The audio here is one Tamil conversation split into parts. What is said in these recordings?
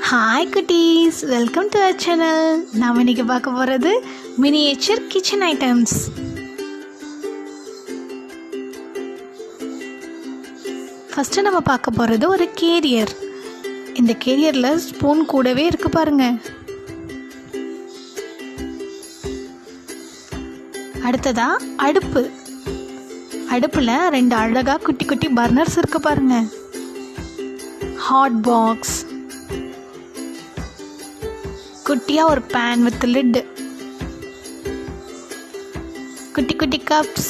ஹாய் குட்டீஸ், வெல்கம் டு அவர் சேனல். நாம் இன்றைக்கி பார்க்க போகிறது மினியேச்சர் கிச்சன் ஐட்டம்ஸ். ஃபஸ்ட்டு நம்ம பார்க்க போகிறது ஒரு கேரியர். இந்த கேரியரில் ஸ்பூன் கூடவே இருக்கு பாருங்க. அடுத்ததா அடுப்பில் 2 அழகாக குட்டி குட்டி பர்னர்ஸ் இருக்கு பாருங்க. ஹாட் பாக்ஸ், குட்டியாக ஒரு பேன் வித் லிட், குட்டி குட்டி கப்ஸ்,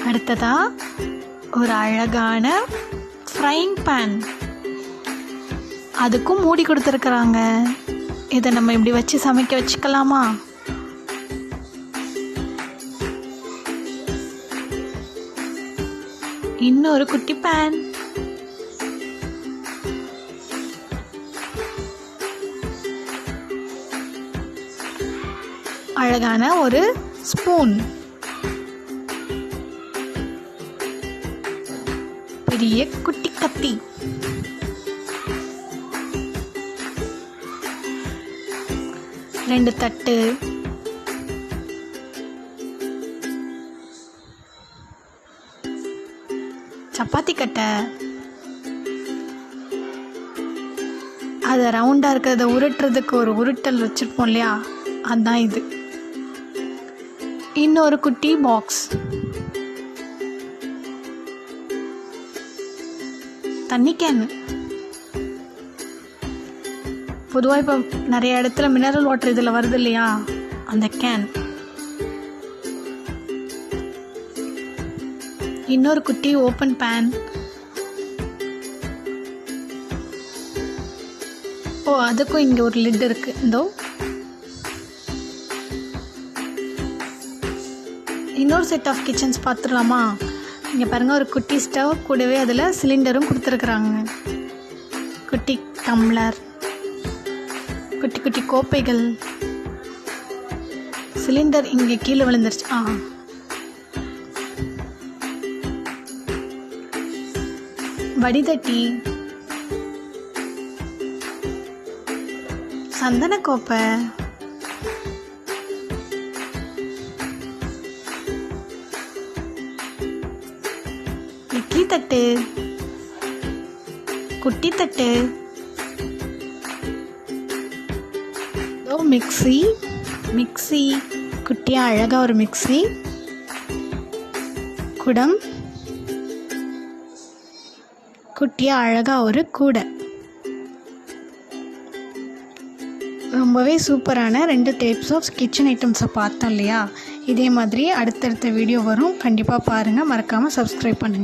அடுத்ததா ஒரு அழகான ஃப்ரைங் பேன், அதுக்கும் மூடி கொடுத்துருக்குறாங்க. இதை நம்ம இப்படி வச்சு சமைக்க வச்சுக்கலாமா? இன்னொரு குட்டி பேன், அழகான ஒரு ஸ்பூன், பெரிய குட்டி கத்தி, ரெண்டு தட்டு, சப்பாத்தி கட்டை, அதை ரவுண்டாக இருக்கிறத உருட்டுறதுக்கு ஒரு உருட்டல் வச்சுருப்போம் இல்லையா, அதுதான் இது. இன்னொரு குட்டி பாக்ஸ், தண்ணி கேன். பொதுவாக இப்போ நிறைய இடத்துல மினரல் வாட்டர் இதில் வருது இல்லையா, அந்த கேன். இன்னொரு குட்டி ஓப்பன் பேன். அதுக்கும் இங்கே ஒரு லிட் இருக்கு. இந்தோ இன்னொரு செட் ஆஃப் கிச்சன்ஸ் பார்த்துடலாமா? இங்கே பாருங்கள், ஒரு குட்டி ஸ்டவ் கூடவே அதில் சிலிண்டரும் கொடுத்துருக்குறாங்க. குட்டி டம்ளர், குட்டி குட்டி கோப்பைகள், சிலிண்டர் இங்கே கீழே விழுந்துருச்சு. வடிதட்டி, சந்தன கோப்பை, இட்லி தட்டு, குட்டி தட்டு, மிக்ஸி, குட்டியாக அழகாக ஒரு மிக்ஸி, குடம், குட்டியாக அழகாக ஒரு கூடை. ரொம்பவே சூப்பரான 2 டைப்ஸ் ஆஃப் கிச்சன் ஐட்டம்ஸை பார்த்தோம் இல்லையா? இதே மாதிரி அடுத்தடுத்த வீடியோ வரும், கண்டிப்பாக பாருங்கள். மறக்காமல் சப்ஸ்கிரைப் பண்ணுங்கள்.